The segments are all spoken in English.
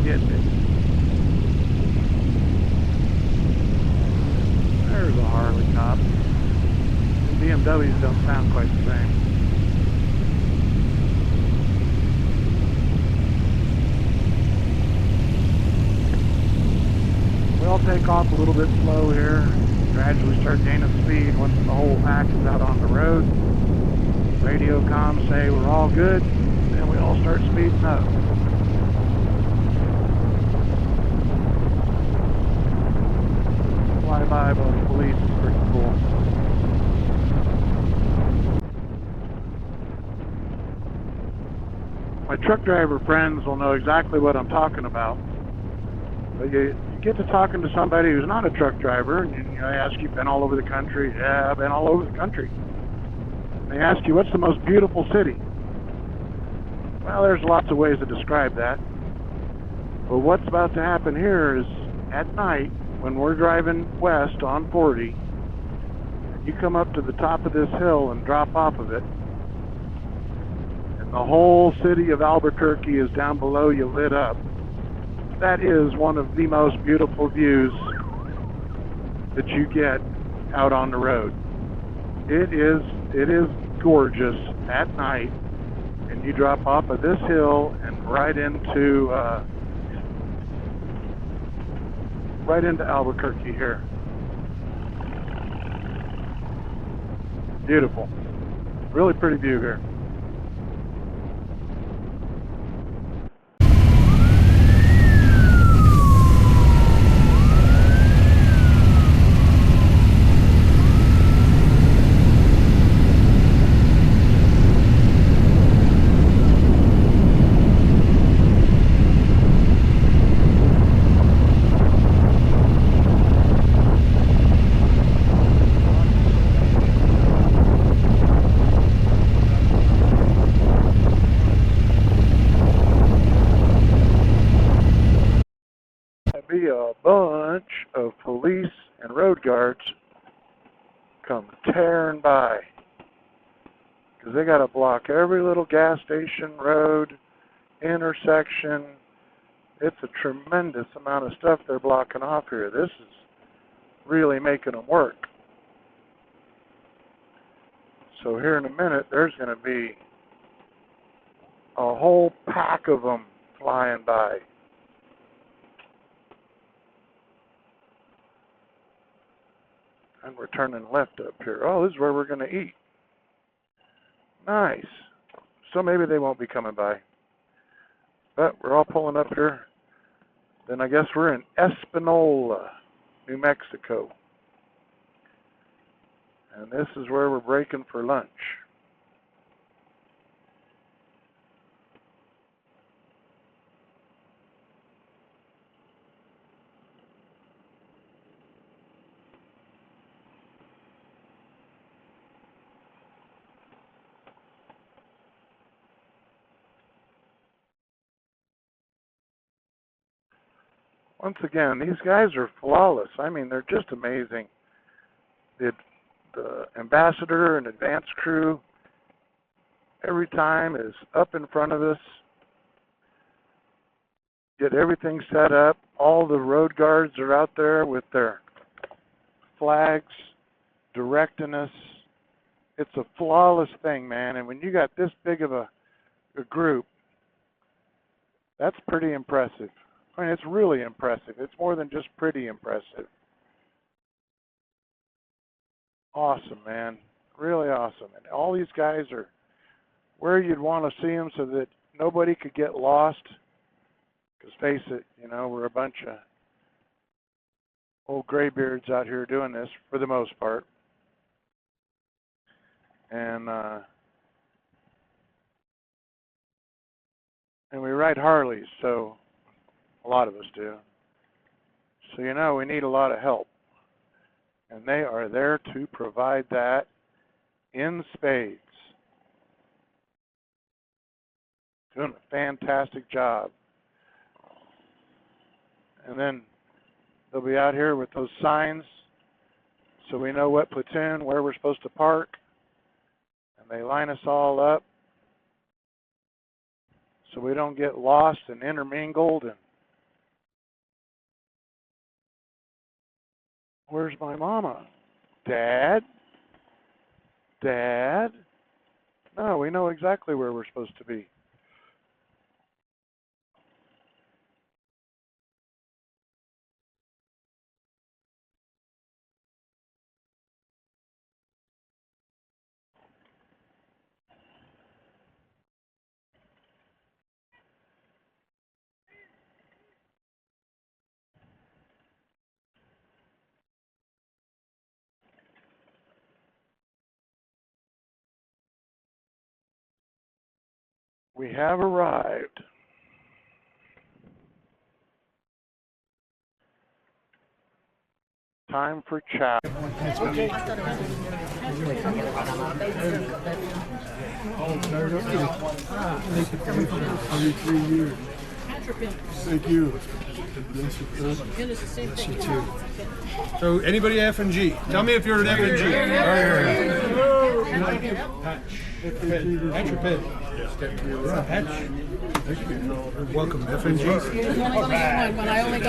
kidding me? There's a Harley cop. The BMWs don't sound quite the same. We'll take off a little bit slow here, gradually start gaining speed once the whole pack is out on the road. Radio comms say we're all good, and we all start speeding up. Flyby by the police is pretty cool. My truck driver friends will know exactly what I'm talking about. But you get to talking to somebody who's not a truck driver, and you ask, you've been all over the country? Yeah, I've been all over the country. They ask you, what's the most beautiful city? Well, there's lots of ways to describe that. But what's about to happen here is, at night, when we're driving west on 40, you come up to the top of this hill and drop off of it, and the whole city of Albuquerque is down below you, lit up. That is one of the most beautiful views that you get out on the road. It is gorgeous at night, and you drop off of this hill and right into Albuquerque here. Beautiful, really pretty view here. Be a bunch of police and road guards come tearing by because they got to block every little gas station, road, intersection. It's a tremendous amount of stuff they're blocking off here. This is really making them work. So here in a minute, there's going to be a whole pack of them flying by. And we're turning left up here. Oh, this is where we're going to eat. Nice. So maybe they won't be coming by. But we're all pulling up here. Then I guess we're in Espanola, New Mexico. And this is where we're breaking for lunch. Once again, these guys are flawless. I mean, they're just amazing. The ambassador and advance crew every time is up in front of us, get everything set up. All the road guards are out there with their flags directing us. It's a flawless thing, man. And when you got this big of a group, that's pretty impressive. I mean, it's really impressive. It's more than just pretty impressive. Awesome, man. Really awesome. And all these guys are where you'd want to see them so that nobody could get lost. Because face it, we're a bunch of old graybeards out here doing this for the most part. And we ride Harleys, so a lot of us do. So, we need a lot of help. And they are there to provide that in spades. Doing a fantastic job. And then they'll be out here with those signs so we know what platoon, where we're supposed to park. And they line us all up. So we don't get lost and intermingled, and Where's my mama? Dad? Dad? No, we know exactly where we're supposed to be. We have arrived. Time for chat. Okay. Every 3 years. Thank you. Yes, you too. So, anybody F and G? Tell me if you're an F and G. Patch your pin. Welcome, F and G.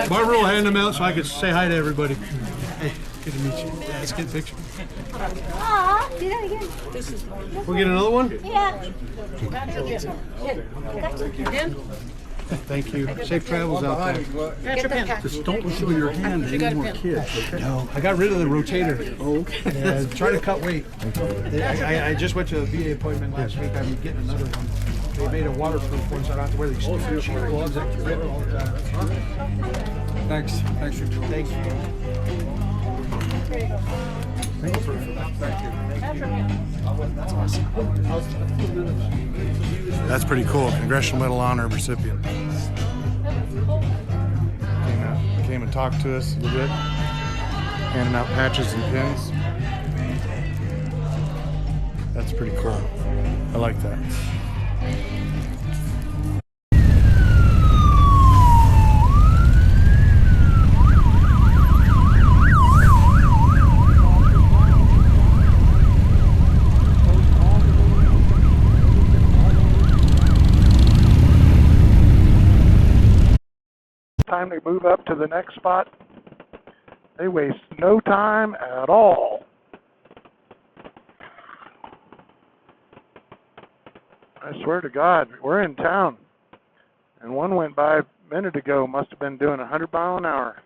Barbara will hand them out so I can say hi to everybody. Hey, good to meet you. Let's get a picture. Aw, do that again. We'll get another one? Yeah. Thank you. Safe travels out there. Just don't show your hand to any more kids, okay? No, I got rid of the rotator. Oh, okay. Try to cut weight. I just went to a VA appointment last week. I'm getting another one. They made a waterproof one so I don't have to wear these stupid cheap gloves that you rip all the time. Thanks for doing Thank you. Thank you. That's awesome. That's pretty cool. Congressional Medal of Honor recipient. Came and talked to us a little bit. Handing out patches and pins. That's pretty cool. I like that. Time to move up to the next spot. They waste no time at all. I swear to God, we're in town. And one went by a minute ago, must have been doing 100 miles an hour.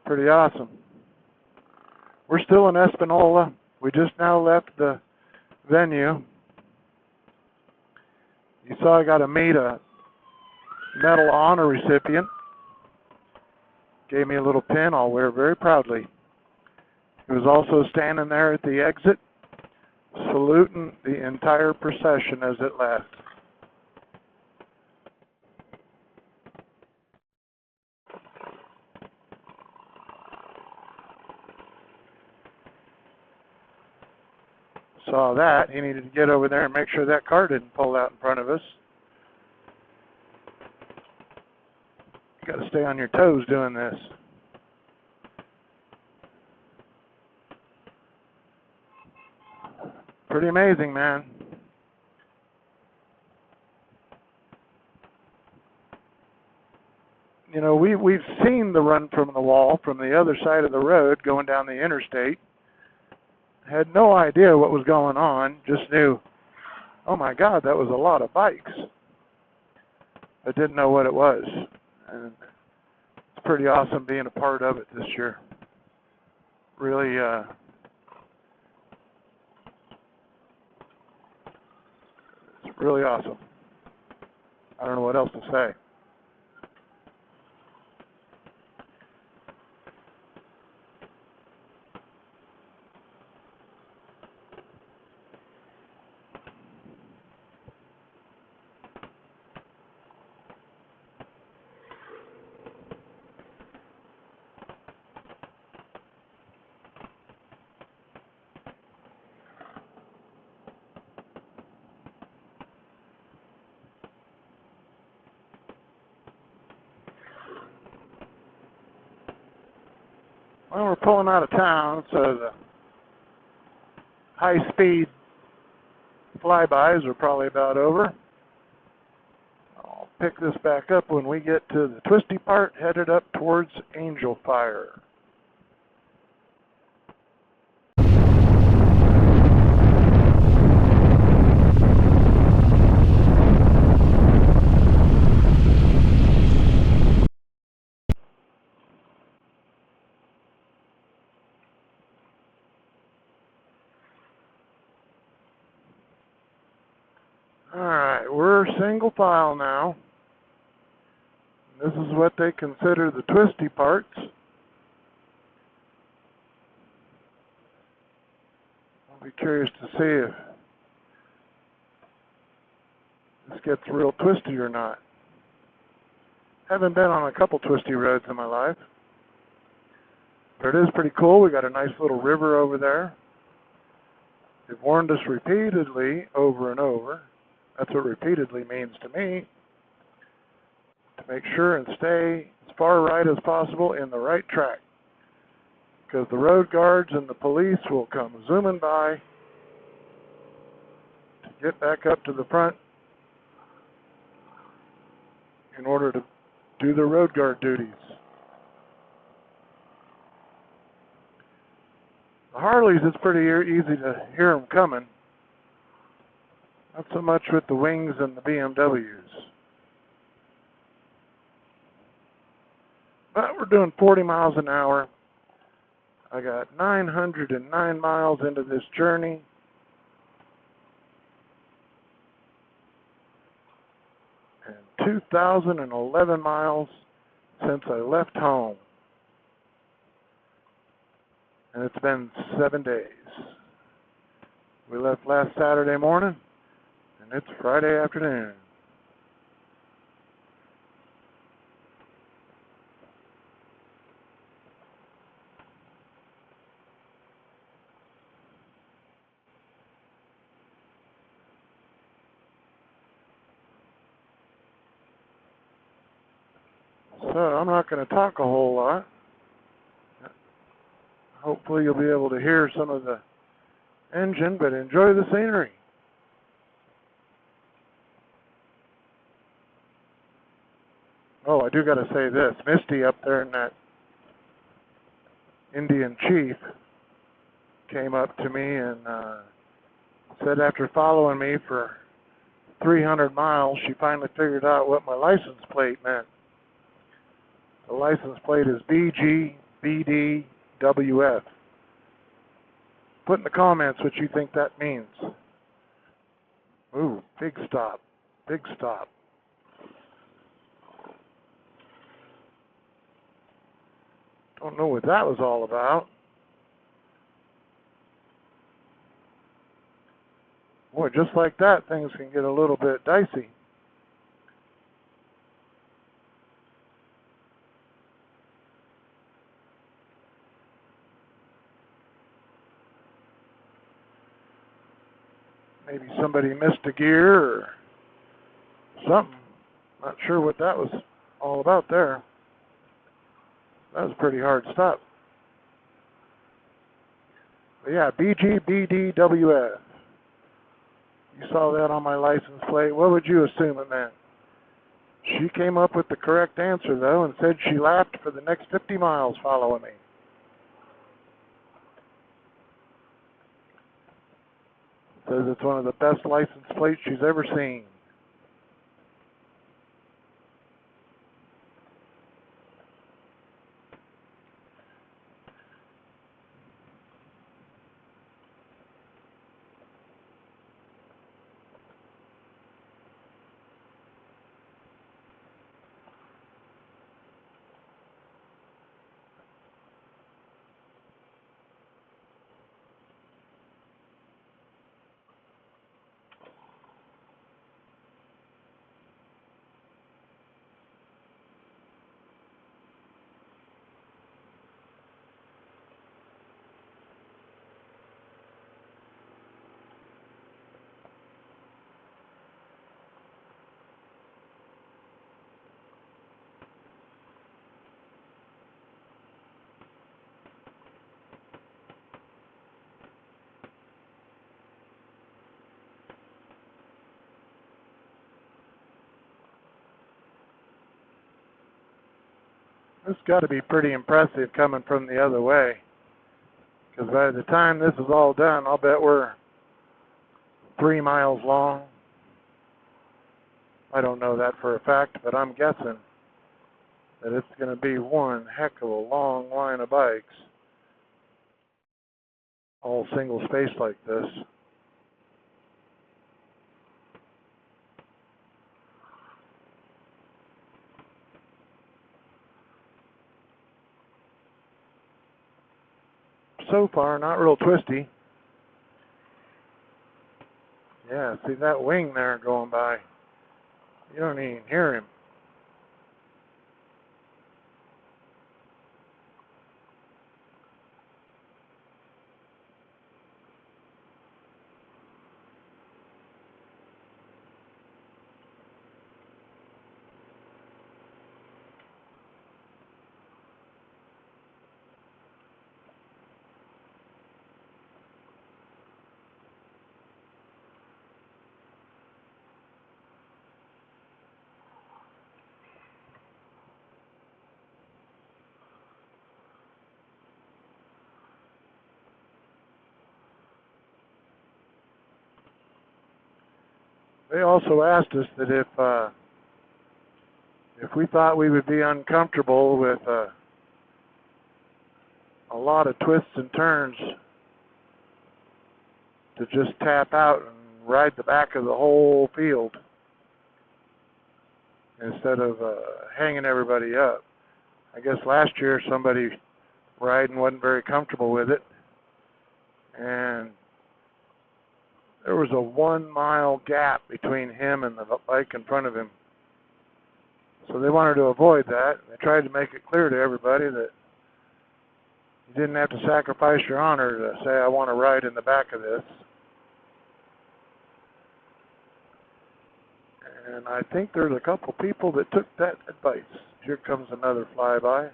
Pretty awesome. We're still in Espanola. We just now left the venue. You saw I got to meet a Medal of Honor recipient. Gave me a little pin I'll wear very proudly. He was also standing there at the exit, saluting the entire procession as it left. Saw that. He needed to get over there and make sure that car didn't pull out in front of us. You got to stay on your toes doing this. Pretty amazing, man. You know, we've seen the run from the wall from the other side of the road going down the interstate. Had no idea what was going on. Just knew, oh my God, that was a lot of bikes. I didn't know what it was. And it's pretty awesome being a part of it this year. Really, it's really awesome. I don't know what else to say. Well, we're pulling out of town, so the high-speed flybys are probably about over. I'll pick this back up when we get to the twisty part, headed up towards Angelfire. Alright, we're single file now. This is what they consider the twisty parts. I'll be curious to see if this gets real twisty or not. Haven't been on a couple twisty roads in my life, but it is pretty cool. We got a nice little river over there. They've warned us repeatedly over and over. That's what repeatedly means to me. To make sure and stay as far right as possible in the right track. Because the road guards and the police will come zooming by to get back up to the front in order to do their road guard duties. The Harleys, it's pretty easy to hear them coming. Not so much with the wings and the BMWs. But we're doing 40 miles an hour. I got 909 miles into this journey. And 2,011 miles since I left home. And it's been 7 days. We left last Saturday morning. It's Friday afternoon. So I'm not going to talk a whole lot. Hopefully you'll be able to hear some of the engine, but enjoy the scenery. Oh, I do got to say this. Misty up there in that Indian Chief came up to me and said after following me for 300 miles, she finally figured out what my license plate meant. The license plate is BGBDWF. Put in the comments what you think that means. Ooh, big stop. Big stop. Don't know what that was all about. Boy, just like that, things can get a little bit dicey. Maybe somebody missed a gear or something. Not sure what that was all about there. That was a pretty hard stop. But yeah, BGBDWF. You saw that on my license plate. What would you assume it meant? She came up with the correct answer, though, and said she laughed for the next 50 miles following me. Says it's one of the best license plates she's ever seen. This got to be pretty impressive coming from the other way. Because by the time this is all done, I'll bet we're 3 miles long. I don't know that for a fact, but I'm guessing that it's going to be one heck of a long line of bikes, all single spaced like this. So far, not real twisty. Yeah, see that wing there going by. You don't even hear him. They also asked us that if we thought we would be uncomfortable with a lot of twists and turns, to just tap out and ride the back of the whole field instead of hanging everybody up. I guess last year somebody riding wasn't very comfortable with it, and there was a 1 mile gap between him and the bike in front of him. So they wanted to avoid that. They tried to make it clear to everybody that you didn't have to sacrifice your honor to say, I want to ride in the back of this. And I think there's a couple people that took that advice. Here comes another flyby.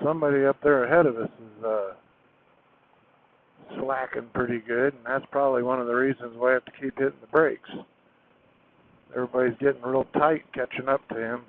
Somebody up there ahead of us is slacking pretty good, and that's probably one of the reasons why I have to keep hitting the brakes. Everybody's getting real tight catching up to him.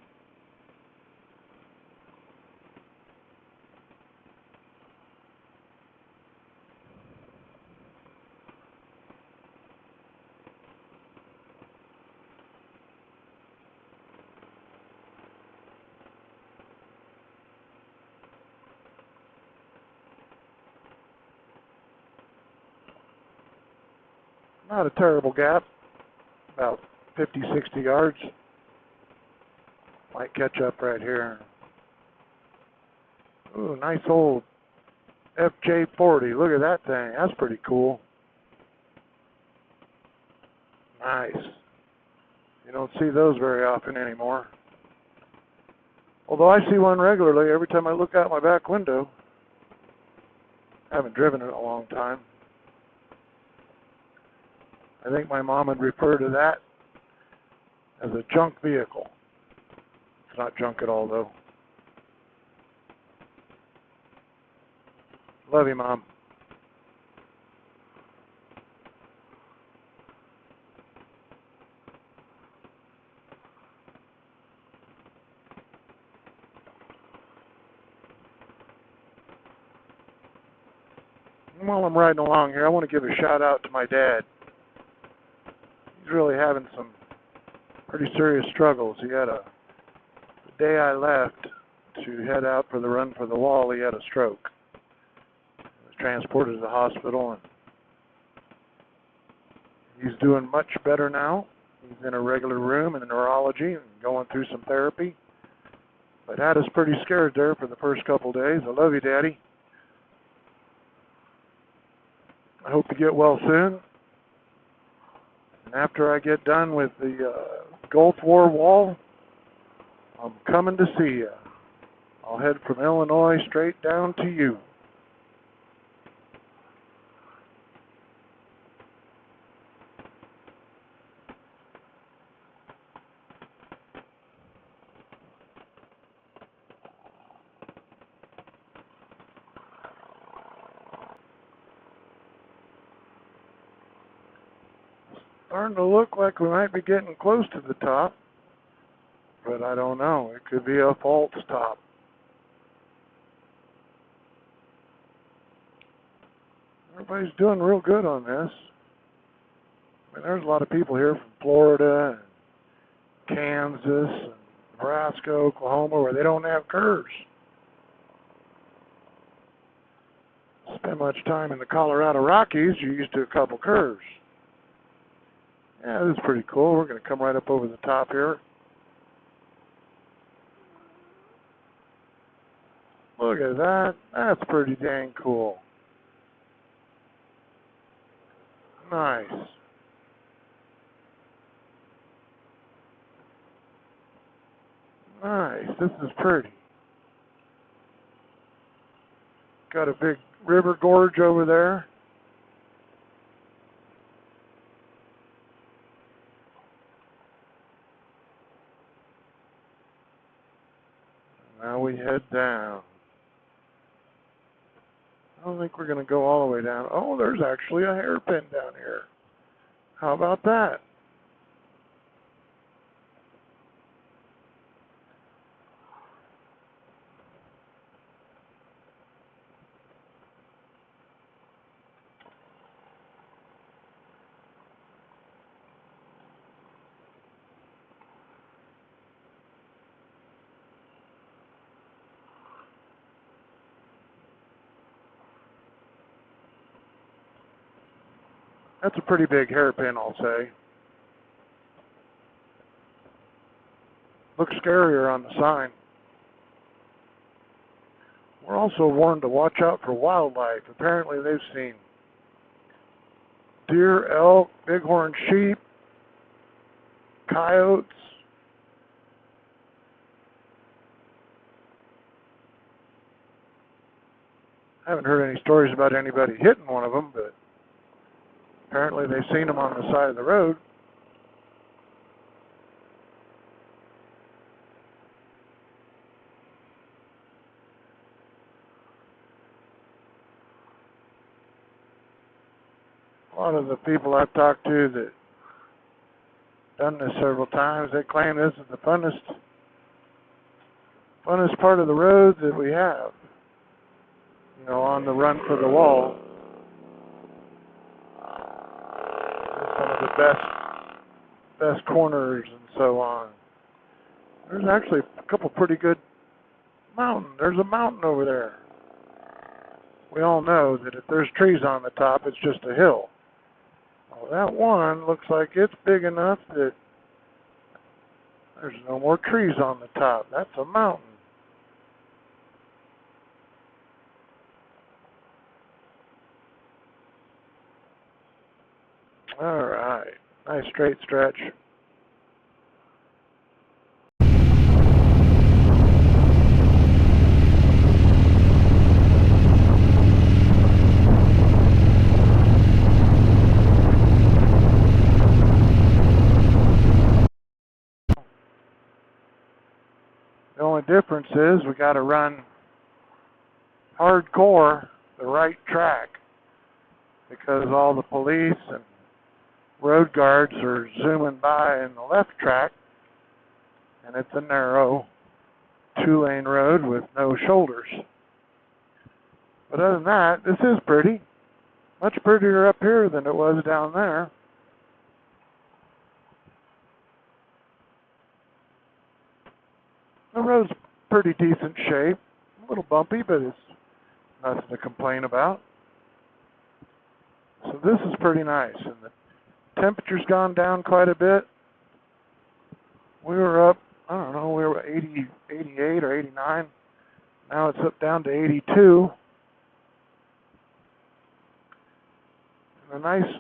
Not a terrible gap, about 50, 60 yards. Might catch up right here. Ooh, nice old FJ40. Look at that thing. That's pretty cool. Nice. You don't see those very often anymore. Although I see one regularly every time I look out my back window. I haven't driven it in a long time. I think my mom would refer to that as a junk vehicle. It's not junk at all, though. Love you, Mom. And while I'm riding along here, I want to give a shout out to my dad. He's really having some pretty serious struggles. He had the day I left to head out for the run for the wall, he had a stroke. He was transported to the hospital, and he's doing much better now. He's in a regular room in the neurology and going through some therapy. But had us pretty scared there for the first couple days. I love you, Daddy. I hope you get well soon. And after I get done with the Gulf War wall, I'm coming to see you. I'll head from Illinois straight down to you. Starting to look like we might be getting close to the top, but I don't know. It could be a false top. Everybody's doing real good on this. I mean, there's a lot of people here from Florida and Kansas and Nebraska, Oklahoma, where they don't have curves. Spend much time in the Colorado Rockies, you're used to a couple curves. Yeah, this is pretty cool. We're going to come right up over the top here. Look at that. That's pretty dang cool. Nice. Nice. This is pretty. Got a big river gorge over there. Now we head down. I don't think we're going to go all the way down. Oh, there's actually a hairpin down here. How about that? That's a pretty big hairpin, I'll say. Looks scarier on the sign. We're also warned to watch out for wildlife. Apparently they've seen deer, elk, bighorn sheep, coyotes. I haven't heard any stories about anybody hitting one of them, but apparently they've seen them on the side of the road. A lot of the people I've talked to that done this several times, they claim this is the funnest part of the road that we have. You know, on the run for the wall. Some of the best corners and so on. There's actually a couple pretty good mountains. There's a mountain over there. We all know that if there's trees on the top, it's just a hill. Well, that one looks like it's big enough that there's no more trees on the top. That's a mountain. All right, nice straight stretch. The only difference is we got to run hardcore the right track because all the police and road guards are zooming by in the left track, and it's a narrow 2-lane road with no shoulders. But other than that, this is pretty. Much prettier up here than it was down there. The road's pretty decent shape. A little bumpy, but it's nothing to complain about. So this is pretty nice. And the temperature's gone down quite a bit. We were up, I don't know, we were 80, 88 or 89. Now it's up down to 82. And a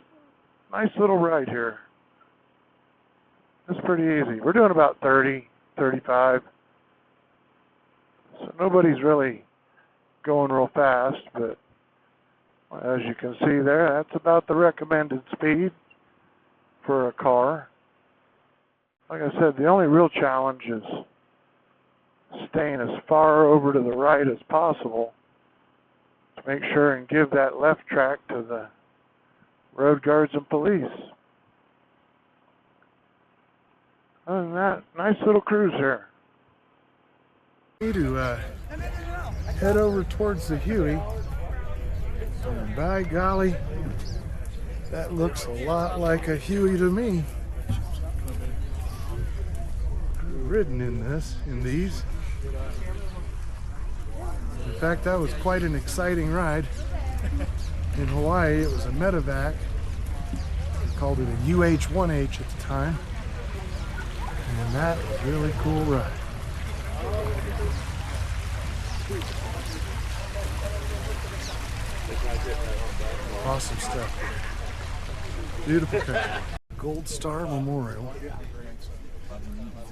nice little ride here. It's pretty easy. We're doing about 30, 35. So nobody's really going real fast, but as you can see there, that's about the recommended speed for a car. Like I said, the only real challenge is staying as far over to the right as possible to make sure and give that left track to the road guards and police. Other than that, nice little cruise here. Need to head over towards the Huey. And by golly, that looks a lot like a Huey to me. I've ridden in these. In fact, that was quite an exciting ride. In Hawaii, it was a medevac. They called it a UH-1H at the time. And that was a really cool ride. Awesome stuff. Beautiful country. Gold Star Memorial.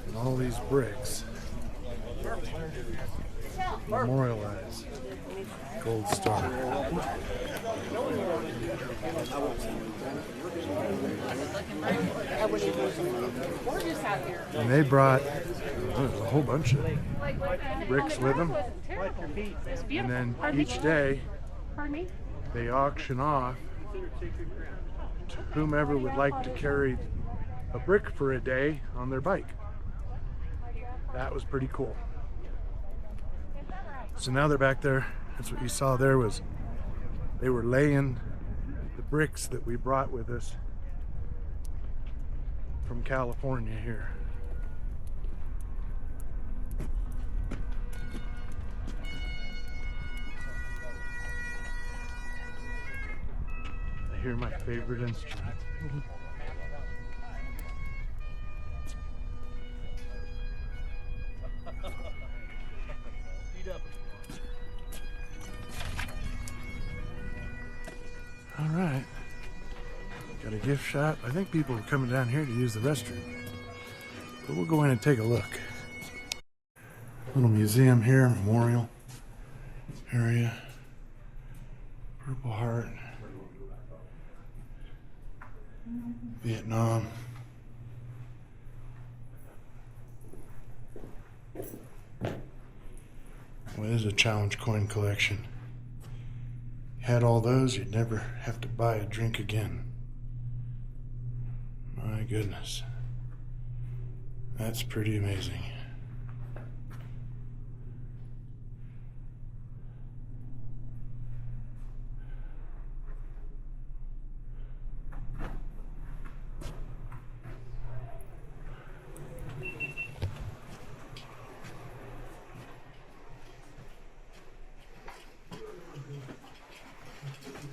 And all these bricks memorialize Gold Star. And they brought a whole bunch of bricks with them. And then each day they auction off to whomever would like to carry a brick for a day on their bike. That was pretty cool. So now they're back there. That's what you saw there, was they were laying the bricks that we brought with us from California here. I hear my favorite instrument. All right, got a gift shop. I think people are coming down here to use the restroom, but we'll go in and take a look. Little museum here, memorial area, Purple Heart, Vietnam. Well, this is a challenge coin collection. Had all those, you'd never have to buy a drink again. My goodness. That's pretty amazing.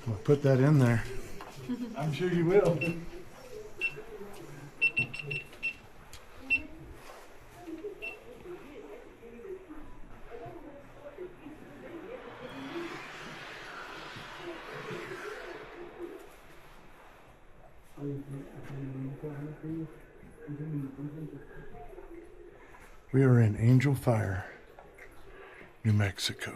I'll put that in there. I'm sure you will. We are in Angelfire, New Mexico.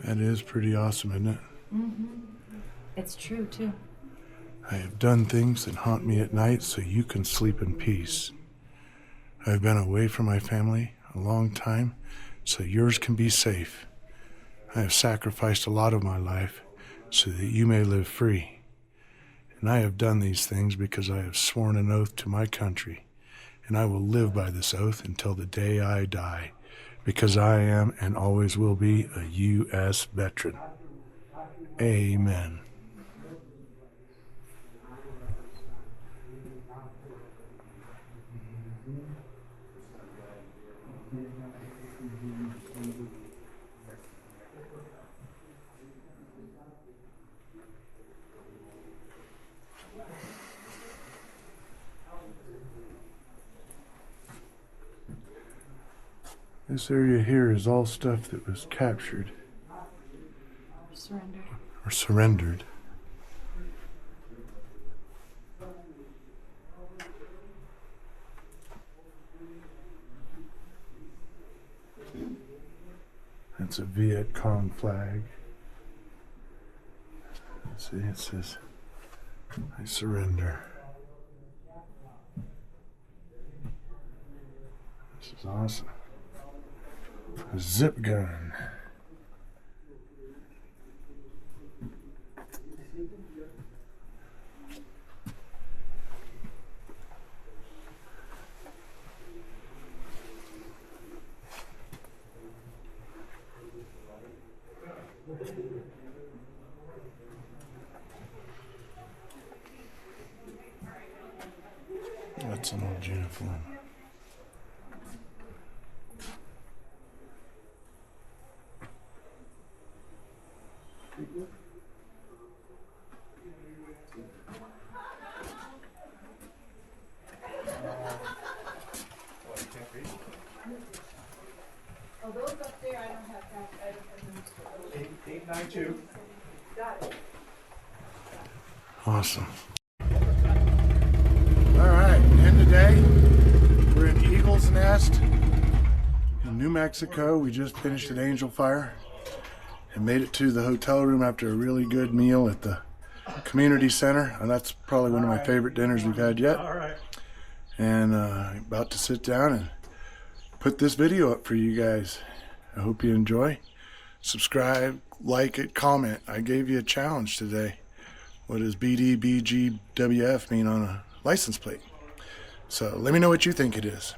That is pretty awesome, isn't it? Mm-hmm. It's true, too. I have done things that haunt me at night so you can sleep in peace. I've been away from my family a long time so yours can be safe. I have sacrificed a lot of my life so that you may live free. And I have done these things because I have sworn an oath to my country, and I will live by this oath until the day I die, because I am and always will be a U.S. veteran. Amen. This area here is all stuff that was captured. Surrendered. Or surrendered. It's a Viet Cong flag. See, it says, I surrender. This is awesome. A zip gun. That's an old uniform. Oh, those up there, I don't have that. 892. Awesome. All right, and today we're in Eagle's Nest in New Mexico. We just finished at Angelfire and made it to the hotel room after a really good meal at the community center. And that's probably one of my favorite dinners we've had yet. All right. And about to sit down and put this video up for you guys. I hope you enjoy. Subscribe, like it, comment. I gave you a challenge today. What does BDBGWF mean on a license plate? So let me know what you think it is.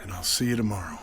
And I'll see you tomorrow.